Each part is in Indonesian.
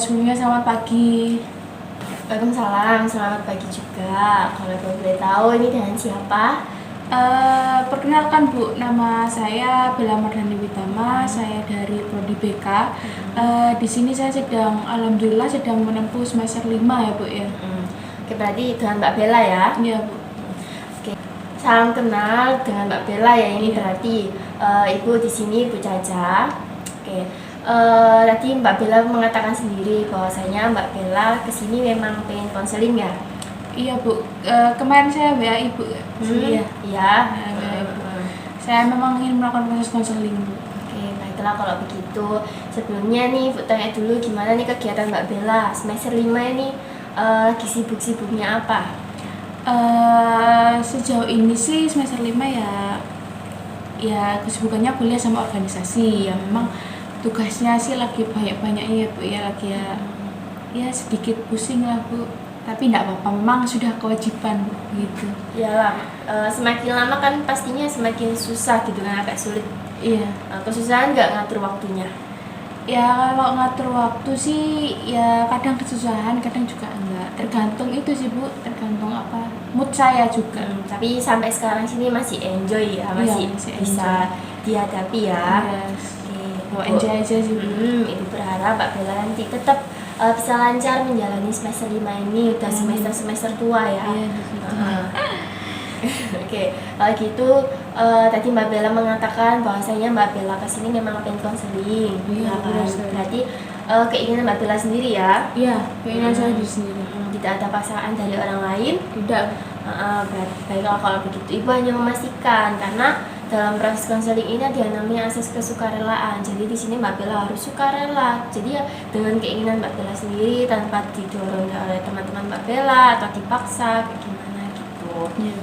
Sebelumnya selamat pagi. Waalaikumsalam, selamat pagi juga. Kalau boleh tahu ini dengan siapa? Perkenalkan Bu, nama saya Bella Mardhani Witama, saya dari Prodi BK. Di sini saya alhamdulillah sedang menempuh semester 5 ya Bu ya. Oke, berarti dengan Mbak Bella ya? Iya Bu. Oke, salam kenal dengan Mbak Bella ya. Ini Iya. berarti Ibu di sini Ibu Caca. Oke, tadi Mbak Bella mengatakan sendiri bahwasanya Mbak Bella kesini memang pengen konseling ya? Iya Bu, kemarin saya WA Ibu ya. Iya. Saya memang ingin melakukan proses konseling Bu. Oke, baiklah kalau begitu. Sebelumnya nih, Bu tanya dulu gimana nih kegiatan Mbak Bella semester 5 ini lagi sibuk-sibuknya apa? Sejauh ini sih semester 5 ya kesibukannya kuliah sama organisasi yang memang tugasnya sih lagi banyak-banyaknya ya Bu ya, lagi ya sedikit pusing lah Bu, tapi enggak apa-apa, memang sudah kewajiban Bu, gitu. Iyalah, semakin lama kan pastinya semakin susah gitu kan, agak sulit. Iya. Kesusahan nggak ngatur waktunya? Ya kalau ngatur waktu sih ya kadang kesusahan, kadang juga enggak, tergantung itu sih Bu, tergantung apa mood saya juga. Tapi sampai sekarang sini masih enjoy ya, masih masih bisa dihadapi ya. Yes. Oke, Mau Bu. enjoy aja sih Bu. Ibu berharap Mbak Bella nanti tetap bisa lancar menjalani semester 5 ini, udah semester tua ya. Iya, gitu. Oke, kalau gitu tadi Mbak Bella mengatakan bahwasanya Mbak Bella kesini memang pengen konseling. Iya, ya kan? benar sekali. Berarti keinginan Mbak Bella sendiri ya? Iya, kayaknya saya di sini. Tidak ada pasangan dari orang lain? Tidak. Berarti baiklah kalau begitu. Ibu hanya memastikan karena dalam proses konseling ini ada yang namanya asas kesukarelaan. Jadi di sini Mbak Bella harus sukarela. Jadi ya dengan keinginan Mbak Bella sendiri tanpa didorong oleh teman-teman Mbak Bella atau dipaksa kayak gimana gitu. Iya.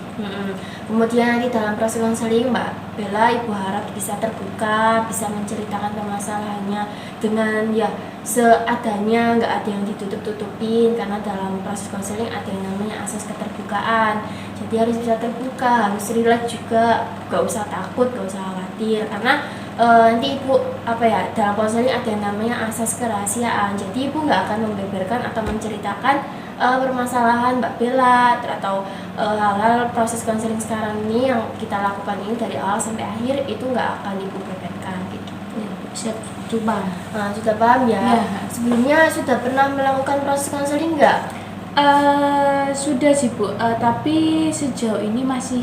Kemudian nanti dalam proses konseling Mbak Bella, Ibu harap bisa terbuka, bisa menceritakan permasalahannya dengan ya seadanya, nggak ada yang ditutup-tutupin, karena dalam proses konseling ada yang namanya asas keterbukaan. Jadi harus bisa terbuka, harus relax juga, nggak usah takut, nggak usah khawatir, karena nanti Ibu dalam konseling ada yang namanya asas kerahasiaan. Jadi Ibu nggak akan membeberkan atau menceritakan permasalahan Mbak Bella atau hal-hal proses konseling sekarang ini yang kita lakukan ini dari awal sampai akhir itu nggak akan Ibu beberkan gitu. Bisa coba. Sudah paham ya? Ya. Sebelumnya sudah pernah melakukan proses konseling nggak? Sudah sih Bu, tapi sejauh ini masih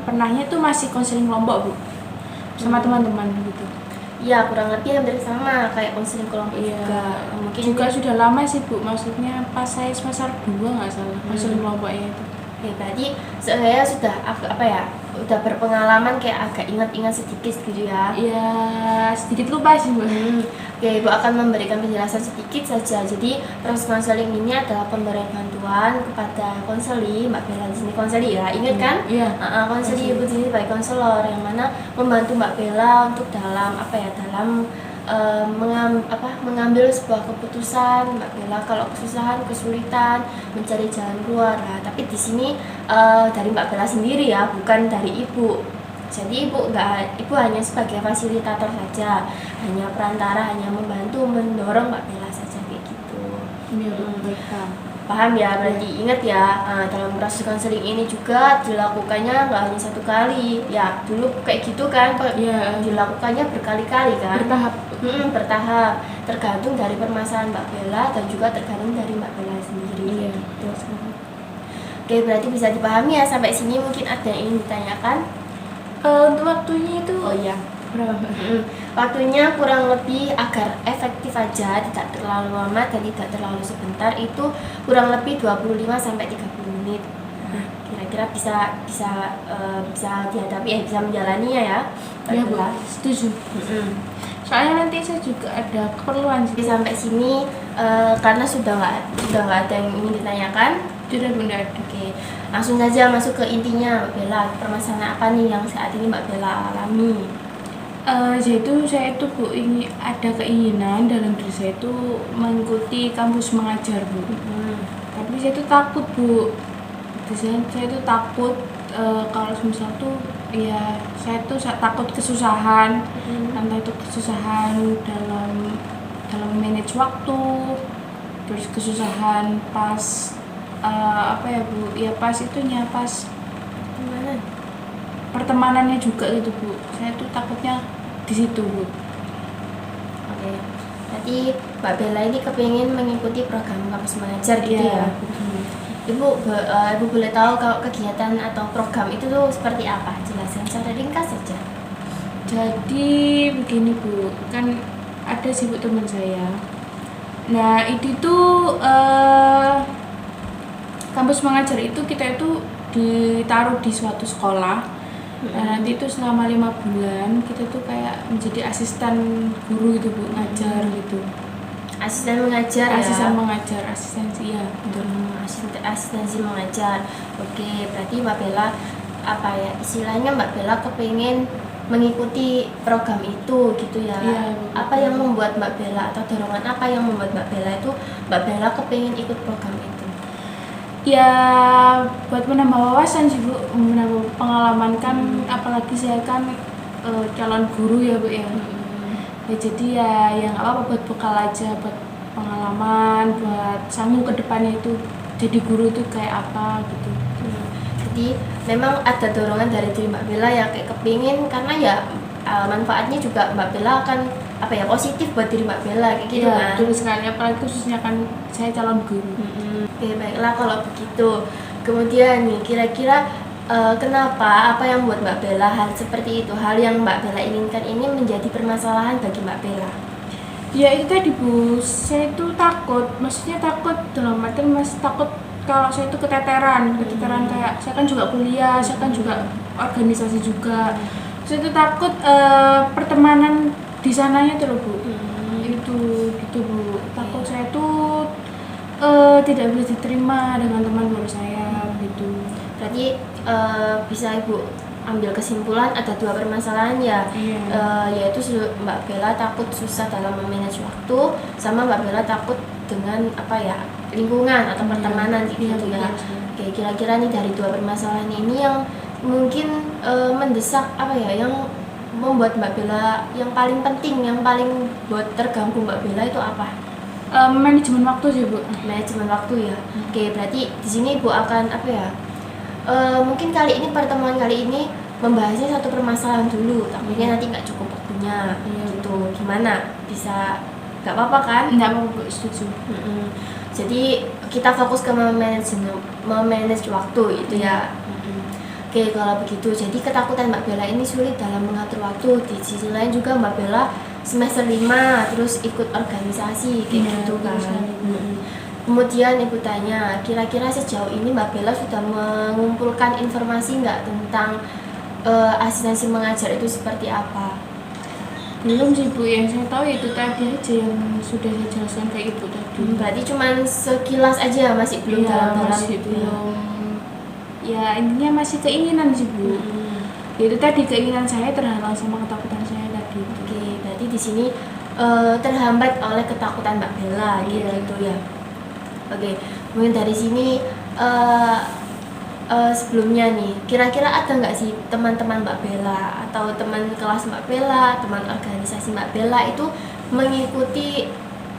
pernahnya tuh masih konseling kelompok Bu, sama teman-teman gitu. Iya, kurang lebih hampir sama kayak konseling kelompok juga. Mungkin juga sudah lama sih Bu, maksudnya pas saya semester 2 nggak salah konseling kelompoknya itu. Ya, berarti saya sudah udah berpengalaman, kayak agak ingat-ingat sedikit gitu ya. Ya sedikit lupa sih Bu. Oke, Ibu akan memberikan penjelasan sedikit saja. Jadi proses konseling ini adalah pemberian bantuan kepada konseli. Mbak Bella di sini konseli ya, ingat kan? Iya. Konseli Ibu di sini sebagai konselor yang mana membantu Mbak Bella untuk dalam mengambil sebuah keputusan. Mbak Bella kalau kesusahan, kesulitan, mencari jalan keluar. Nah, tapi di sini dari Mbak Bella sendiri ya, bukan dari Ibu. Jadi Ibu hanya sebagai fasilitator saja, hanya perantara, hanya membantu, mendorong Mbak Bella saja kayak gitu. Iya, Paham ya? Berarti ingat ya, dalam proses konseling ini juga dilakukannya nggak hanya satu kali. Ya dulu kayak gitu kan, Iya. dilakukannya berkali-kali kan. Bertahap. Bertahap, tergantung dari permasalahan Mbak Bella dan juga tergantung dari Mbak Bella sendiri. Iya. Gitu. Oke, berarti bisa dipahami ya sampai sini. Mungkin ada yang ingin ditanyakan? Untuk waktunya itu berapa? Waktunya kurang lebih agar efektif aja, tidak terlalu lama dan tidak terlalu sebentar, itu kurang lebih 25 sampai 30 menit. Nah, kira-kira bisa dihadapi bisa menjalaninya ya. Ya Bu, setuju. Soalnya nanti saya juga ada keperluan Jadi sih. sampai sini karena sudah nggak ada yang ingin ditanyakan. Sudah Bunda ada. Oke, langsung saja masuk ke intinya Mbak Bella. Permasalahan apa nih yang saat ini Mbak Bella alami? Yaitu saya itu Bu, ini ada keinginan dalam diri saya itu mengikuti kampus mengajar Bu. Tapi saya itu takut Bu. Saya itu takut kalau misal tuh ya saya takut kesusahan, entah itu kesusahan dalam dalam manage waktu, terus kesusahan pas apa ya Bu, ya pas itunya, pas Gimana? pertemanannya juga gitu Bu. Saya tuh takutnya di situ Bu. Oke. Berarti Mbak Bella ini kepingin mengikuti program kampus mengajar gitu Iya. ya. Ibu boleh tahu kalau kegiatan atau program itu tuh seperti apa? Jelaskan secara ringkas saja. Jadi begini Bu, kan ada sih Bu teman saya. Nah itu tuh kampus mengajar itu kita itu ditaruh di suatu sekolah. Nah nanti itu selama 5 bulan kita tuh kayak menjadi asisten guru gitu Bu, ngajar gitu. Asisten mengajar ya. Asisten mengajar, asistensi ya. Asistensi mengajar. Oke, berarti Mbak Bella apa ya istilahnya Mbak Bella kepingin mengikuti program itu gitu ya. Iya, Apa yang membuat Mbak Bella atau dorongan apa yang membuat Mbak Bella itu Mbak Bella kepingin ikut program itu? Ya buat menambah wawasan sih Bu, menambah pengalaman kan, apalagi saya kan calon guru ya Bu ya. Ya jadi ya yang apa buat bekal aja, buat pengalaman, buat sanggup ke depannya itu jadi guru tuh kayak apa gitu. Jadi memang ada dorongan dari diri Mbak Bella ya kayak kepingin karena ya manfaatnya juga Mbak Bella akan apa ya positif buat diri Mbak Bella kayak gitu Iya, kan. betul sekali, apalagi khususnya kan saya calon guru. Oke, baiklah kalau begitu. Kemudian nih kira-kira kenapa apa yang membuat Mbak Bella hal seperti itu, hal yang Mbak Bella inginkan ini menjadi permasalahan bagi Mbak Bella? Ya itu tadi Bu, saya itu takut, maksudnya takut dalam artian takut kalau saya itu keteteran kayak saya kan juga kuliah, saya kan juga organisasi juga. Saya itu takut pertemanan di sananya tuh loh Bu. Itu gitu Bu. Takut saya tuh tidak bisa diterima dengan teman baru saya gitu. Berarti bisa Ibu ambil kesimpulan ada dua permasalahan ya. Iya. Yaitu Mbak Bella takut susah dalam memanage waktu, sama Mbak Bella takut dengan apa ya lingkungan atau pertemanan gitu ya. Oke, kira-kira nih dari dua permasalahan ini yang mungkin mendesak apa ya yang membuat Mbak Bella yang paling penting, yang paling buat terganggu Mbak Bella itu apa? Manajemen waktu sih Bu. Manajemen waktu ya. Oke, berarti di sini Ibu akan apa ya? Mungkin pertemuan kali ini membahasnya satu permasalahan dulu, takutnya nanti nggak cukup waktunya. Gitu. Gimana? Bisa nggak apa-apa kan? Nggak mau Bu, setuju. Jadi kita fokus ke memanage waktu itu ya. Oke, kalau begitu, jadi ketakutan Mbak Bella ini sulit dalam mengatur waktu. Di sisi lain juga Mbak Bella semester 5 terus ikut organisasi kayak gitu kan. Kemudian Ibu tanya, kira-kira sejauh ini Mbak Bella sudah mengumpulkan informasi nggak tentang asistensi mengajar itu seperti apa? Belum sih Bu, yang saya tahu itu tadi aja yang sudah saya jelaskan ke Ibu tadi. Berarti cuman sekilas aja, masih belum dalam-dalam masih gitu ya. belum. Ya intinya masih keinginan sih Bu. Itu tadi keinginan saya terhalang sama ketakutan saya tadi. Oke, berarti di sini terhambat oleh ketakutan Mbak Bella gitu ya. Oke, mungkin dari sini sebelumnya nih, kira-kira ada nggak sih teman-teman Mbak Bella atau teman kelas Mbak Bella, teman organisasi Mbak Bella itu mengikuti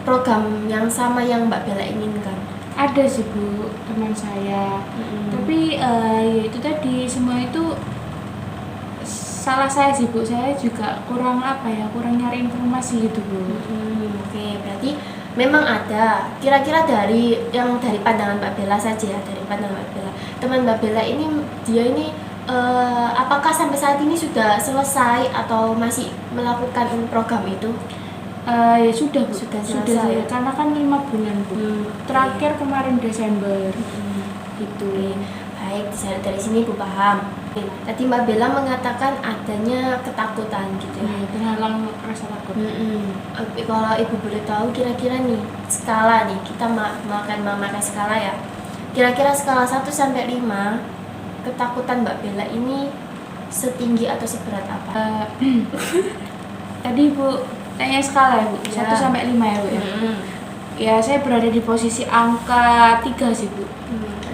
program yang sama yang Mbak Bella inginkan? Ada sih Bu, teman saya. Tapi ya itu tadi semua itu salah saya sih Bu. Saya juga kurang kurang nyari informasi gitu Bu. Oke, berarti memang ada. Kira-kira dari pandangan Mbak Bella saja ya, dari pandangan Mbak Bella. Teman Mbak Bella dia ini apakah sampai saat ini sudah selesai atau masih melakukan program itu? Ya sudah Bu. Sudah selesai. Karena kan 5 bulan Bu. Terakhir kemarin Desember. Gitu. Baik, dari sini Ibu paham. Tadi Mbak Bella mengatakan adanya ketakutan gitu ya. Terhalang rasa takut. Kalau Ibu boleh tahu kira-kira nih skala nih, kita memakai skala ya. Kira-kira skala 1 sampai 5 ketakutan Mbak Bella ini setinggi atau seberat apa? Tadi Bu tanya skala ya Bu, 1 sampai 5 ya Bu ya? Ya saya berada di posisi angka 3 sih Bu.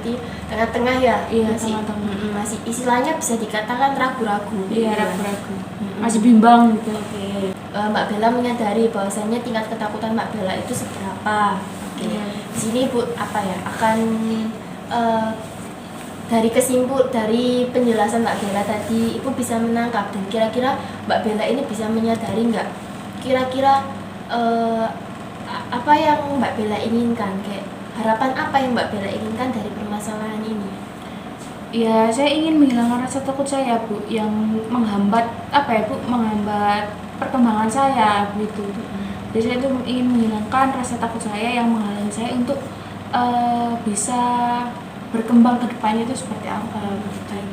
berarti tengah-tengah ya. Iya, masih, tengah-tengah. masih istilahnya bisa dikatakan ragu-ragu. Iya, ragu-ragu, masih bimbang gitu. Oke. Mbak Bella menyadari bahwasannya tingkat ketakutan Mbak Bella itu seberapa. Oke. Iya. Di sini Bu akan dari penjelasan Mbak Bella tadi, Ibu bisa menangkap dan kira-kira Mbak Bella ini bisa menyadari nggak kira-kira apa yang Mbak Bella inginkan, kayak harapan apa yang Mbak Bella inginkan dari permasalahan ini? Ya, saya ingin menghilangkan rasa takut saya, Bu, yang menghambat menghambat perkembangan saya begitu. Jadi saya tuh ingin menghilangkan rasa takut saya yang menghalangi saya untuk bisa berkembang ke depannya itu seperti apa.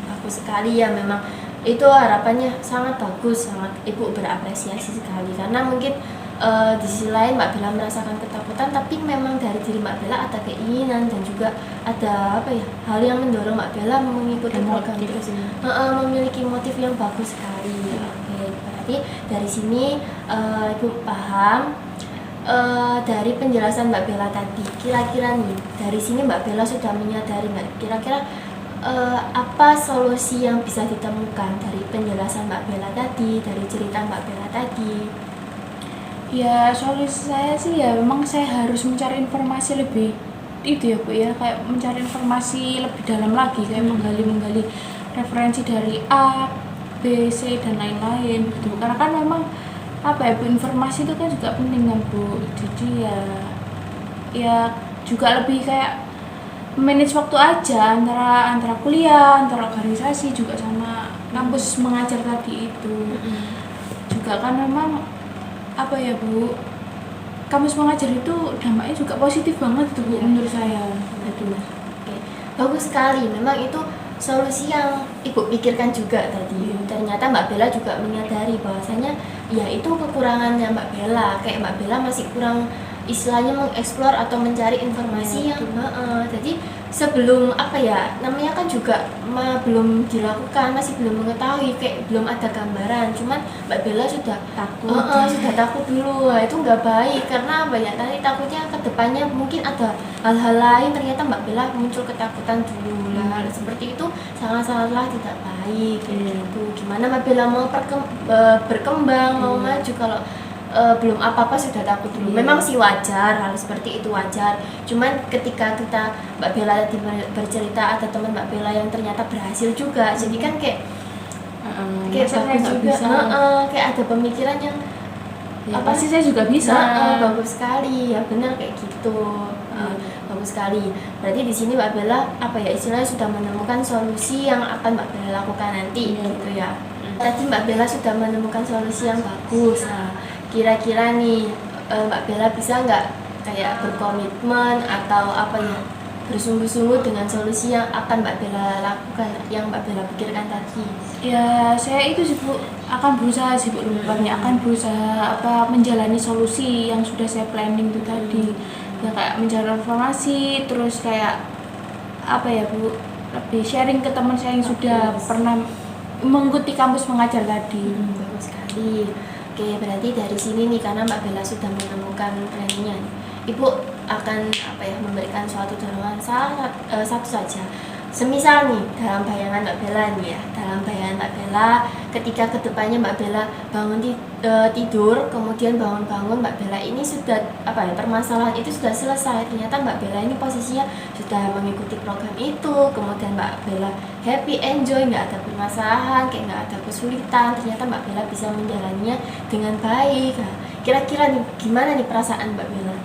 Bagus sekali ya, memang itu harapannya sangat bagus, sangat Ibu berapresiasi sekali, karena mungkin di sisi lain Mbak Bella merasakan ketakutan, tapi memang dari diri Mbak Bella ada keinginan dan juga ada hal yang mendorong Mbak Bella mengikuti program itu, memiliki motif yang bagus sekali. Oke, berarti dari sini Ibu paham dari penjelasan Mbak Bella tadi. Kira-kira nih dari sini Mbak Bella sudah menyadari nggak kira-kira apa solusi yang bisa ditemukan dari penjelasan Mbak Bella tadi, dari cerita Mbak Bella tadi? Ya, solusi saya sih ya memang saya harus mencari informasi lebih itu ya, Bu ya, kayak mencari informasi lebih dalam lagi, kayak menggali referensi dari A, B, C dan lain-lain gitu. Karena kan memang Bu, informasi itu kan juga penting kan, Bu. Jadi ya juga lebih kayak manage waktu aja antara kuliah, antara organisasi juga sama kampus mengajar tadi itu. Juga kan memang Bu, kampus mengajar itu dampaknya juga positif banget tuh, Bu, menurut saya. Oke. Bagus sekali, memang itu solusi yang Ibu pikirkan juga tadi. Ternyata Mbak Bella juga menyadari bahwasanya ya itu kekurangannya Mbak Bella, kayak Mbak Bella masih kurang istilahnya mengeksplor atau mencari informasi yang jadi sebelum namanya kan juga belum dilakukan, masih belum mengetahui, kayak belum ada gambaran, cuman Mbak Bella sudah takut dulu. Itu nggak baik, karena nanti takutnya ke depannya mungkin ada hal-hal lain, ternyata Mbak Bella muncul ketakutan dulu lah. Seperti itu sangat-sangatlah tidak baik gitu. Gimana Mbak Bella mau berkembang, mau maju kalau belum apa-apa sudah takut dulu. Memang sih wajar, hal seperti itu wajar. Cuman ketika Mbak Bella tadi bercerita ada teman Mbak Bella yang ternyata berhasil juga, jadi kan kayak bagus juga. Kayak ada pemikiran yang pasti saya juga bisa. Bagus sekali ya, benar kayak gitu. Bagus sekali. Berarti di sini Mbak Bella istilahnya sudah menemukan solusi yang akan Mbak Bella lakukan nanti gitu ya. Tadi Mbak Bella sudah menemukan solusi yang bagus. Kira-kira nih Mbak Bella bisa nggak kayak berkomitmen atau bersungguh-sungguh dengan solusi yang akan Mbak Bella lakukan, yang Mbak Bella pikirkan tadi? Ya, saya itu sih, Bu, akan berusaha sih, Bu, akan berusaha menjalani solusi yang sudah saya planning itu tadi. Ya kayak mencari informasi, terus kayak Bu, lebih sharing ke teman saya yang sudah pernah mengikuti kampus mengajar tadi. Bagus sekali. Oke, berarti dari sini nih, karena Mbak Bella sudah menemukan planningnya, Ibu akan memberikan suatu dorongan satu saja. Semisal nih dalam bayangan Mbak Bella nih ya, dalam bayangan Mbak Bella ketika kedepannya Mbak Bella bangun tidur, kemudian bangun-bangun Mbak Bella ini sudah permasalahan itu sudah selesai. Ternyata Mbak Bella ini posisinya sudah mengikuti program itu, kemudian Mbak Bella happy, enjoy, nggak ada permasalahan, kayak nggak ada kesulitan. Ternyata Mbak Bella bisa menjalaninya dengan baik. Nah, kira-kira nih gimana nih perasaan Mbak Bella?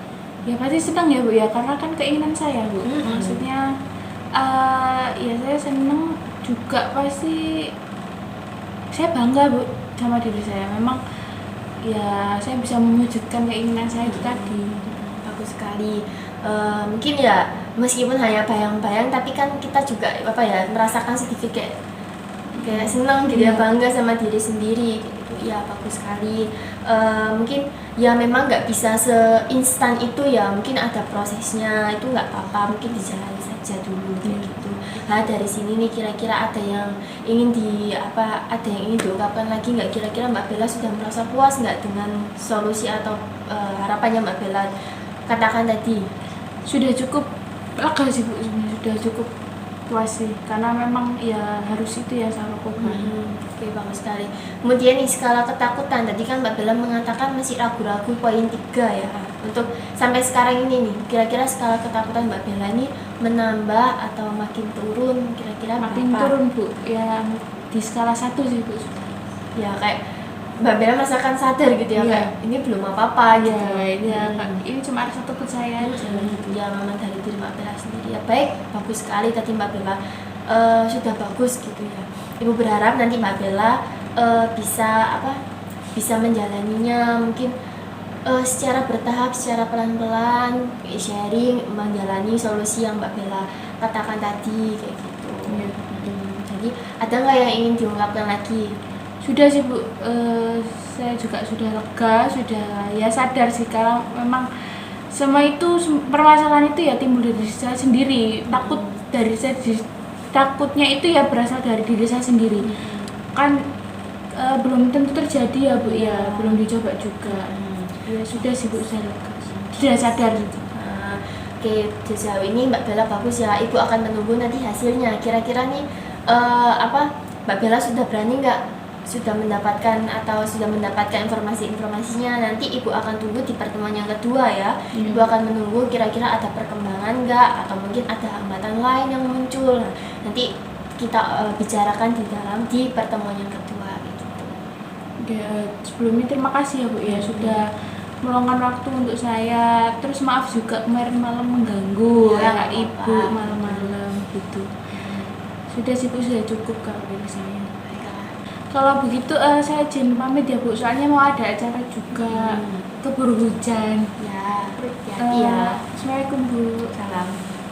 Ya pasti senang ya, Bu ya, karena kan keinginan saya, Bu. Maksudnya ya saya senang juga, pasti saya bangga, Bu, sama diri saya. Memang ya saya bisa mewujudkan keinginan saya itu tadi. Bagus sekali. Mungkin ya meskipun hanya bayang-bayang, tapi kan kita juga merasakan sedikit kayak senang gitu ya, bangga sama diri sendiri gitu. Ya bagus sekali. Mungkin ya memang nggak bisa seinstan itu ya, mungkin ada prosesnya, itu nggak apa-apa, mungkin dijalani saja dulu gitu. Nah dari sini nih kira-kira ada yang ingin diungkapkan lagi nggak? Kira-kira Mbak Bella sudah merasa puas nggak dengan solusi atau harapannya Mbak Bella katakan tadi? Sudah cukup lega sih, Bu, sebenarnya udah cukup puas sih, karena memang ya harus itu ya sama korban. Oke, bagus sekali. Kemudian nih skala ketakutan, tadi kan Mbak Bella mengatakan masih ragu-ragu poin 3 ya. Untuk sampai sekarang ini nih, kira-kira skala ketakutan Mbak Bella ini menambah atau makin turun, kira-kira Makin berapa? turun Bu, ya di skala 1 sih Bu. Ya kayak Mbak Bella merasakan sadar gitu ya, Iya. kayak ini belum apa-apa gitu. Ini cuma rasa takut saya aja. Gitu ya, memang dari diri Mbak Bella sendiri ya. Baik, bagus sekali tadi Mbak Bella, sudah bagus gitu ya. Ibu berharap nanti Mbak Bella bisa menjalaninya mungkin secara bertahap, secara pelan-pelan, sharing, menjalani solusi yang Mbak Bella katakan tadi kayak gitu. Iya. Jadi ada nggak yang ingin diungkapkan lagi? Sudah sih Bu, saya juga sudah lega, sudah ya sadar sih kalau memang semua itu permasalahan itu ya timbul dari saya sendiri. Takutnya itu ya berasal dari diri saya sendiri. Kan belum tentu terjadi ya Bu ya, belum dicoba juga. Ya sudah sih Bu, saya lega, sudah sadar gitu. Oke, sejauh ini Mbak Bella bagus ya. Ibu akan menunggu nanti hasilnya. Kira-kira nih Mbak Bella sudah berani nggak? Sudah mendapatkan informasi-informasinya, nanti Ibu akan tunggu di pertemuan yang kedua ya. Ibu akan menunggu kira-kira ada perkembangan nggak, atau mungkin ada hambatan lain yang muncul. Nah, nanti kita bicarakan di pertemuan yang kedua gitu. Ya, sebelumnya terima kasih ya Bu ya sudah meluangkan waktu untuk saya. Terus maaf juga kemarin malam mengganggu Ya, ya, Ibu apa-apa. malam-malam gitu. Sudah sih Bu, sudah cukup kalau dari saya. Baiklah. Kalau begitu saya izin pamit ya Bu, soalnya mau ada acara juga. Keburu hujan. Ya, hati-hati ya. Assalamualaikum Bu. Salam.